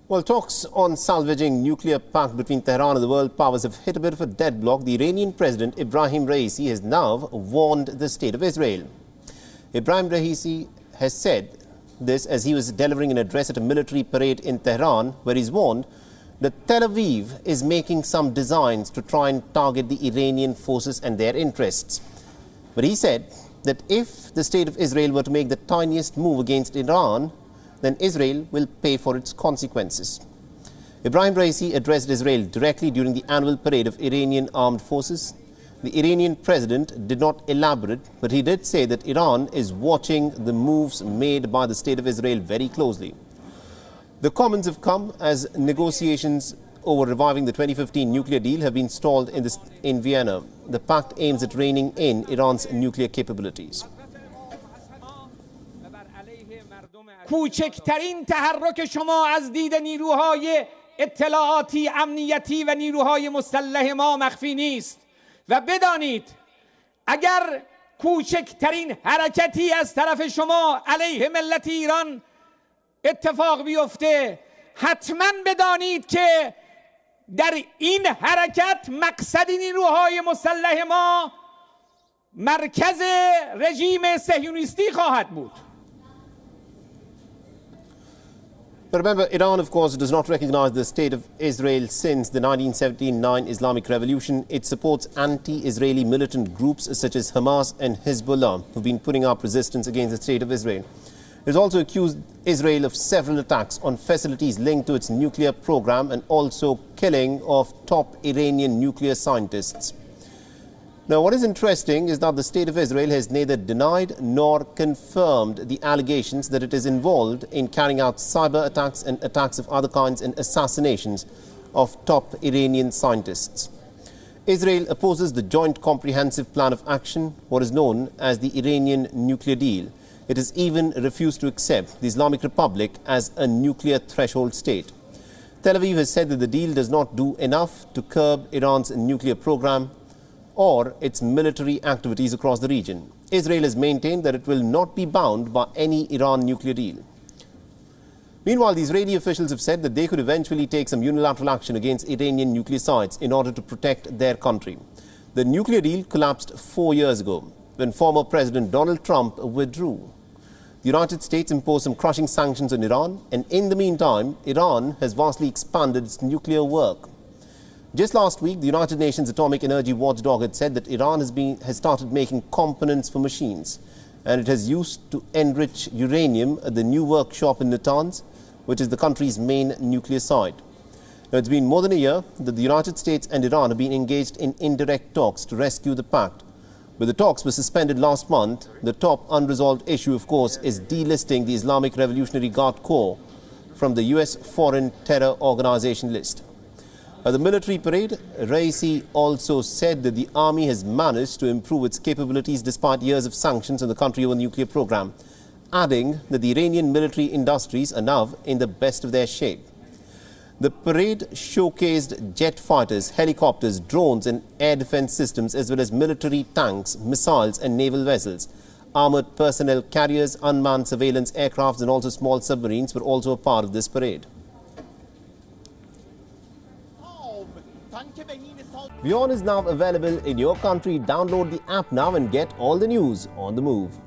Well, talks on salvaging nuclear pact between Tehran and the world powers have hit a bit of a deadlock. The Iranian President Ebrahim Raisi has now warned the state of Israel. Ebrahim Raisi has said this as he was delivering an address at a military parade in Tehran, where he's warned that Tel Aviv is making some designs to try and target the Iranian forces and their interests. But he said that if the state of Israel were to make the tiniest move against Iran, then Israel will pay for its consequences. Ebrahim Raisi addressed Israel directly during the annual parade of Iranian armed forces. The Iranian president did not elaborate, but he did say that Iran is watching the moves made by the state of Israel very closely. The comments have come as negotiations over reviving the 2015 nuclear deal have been stalled in Vienna. The pact aims at reining in Iran's nuclear capabilities. کوچکترین تحرک شما از دید نیروهای اطلاعاتی امنیتی و نیروهای مسلح ما مخفی نیست و بدانید اگر کوچکترین حرکتی از طرف شما علیه ملت ایران اتفاق بیفته حتما بدانید که در این حرکت مقصد نیروهای مسلح ما مرکز رژیم صهیونیستی خواهد بود. But remember, Iran, of course, does not recognize the state of Israel since the 1979 Islamic Revolution. It supports anti-Israeli militant groups such as Hamas and Hezbollah, who've been putting up resistance against the state of Israel. It has also accused Israel of several attacks on facilities linked to its nuclear program and also killing of top Iranian nuclear scientists. Now, what is interesting is that the state of Israel has neither denied nor confirmed the allegations that it is involved in carrying out cyber attacks and attacks of other kinds and assassinations of top Iranian scientists. Israel opposes the Joint Comprehensive Plan of Action, what is known as the Iranian nuclear deal. It has even refused to accept the Islamic Republic as a nuclear threshold state. Tel Aviv has said that the deal does not do enough to curb Iran's nuclear program or its military activities across the region. Israel has maintained that it will not be bound by any Iran nuclear deal. Meanwhile, the Israeli officials have said that they could eventually take some unilateral action against Iranian nuclear sites in order to protect their country. The nuclear deal collapsed 4 years ago when former President Donald Trump withdrew. The United States imposed some crushing sanctions on Iran, and in the meantime, Iran has vastly expanded its nuclear work. Just last week, the United Nations Atomic Energy Watchdog had said that Iran has started making components for machines, and it has used to enrich uranium at the new workshop in Natanz, which is the country's main nuclear site. Now, it's been more than a year that the United States and Iran have been engaged in indirect talks to rescue the pact. But the talks were suspended last month. The top unresolved issue, of course, is delisting the Islamic Revolutionary Guard Corps from the US Foreign Terror Organization list. At the military parade, Raisi also said that the army has managed to improve its capabilities despite years of sanctions on the country over the nuclear program, adding that the Iranian military industries are now in the best of their shape. The parade showcased jet fighters, helicopters, drones and air defense systems, as well as military tanks, missiles and naval vessels. Armored personnel carriers, unmanned surveillance aircrafts and also small submarines were also a part of this parade. WION is now available in your country. Download the app now and get all the news on the move.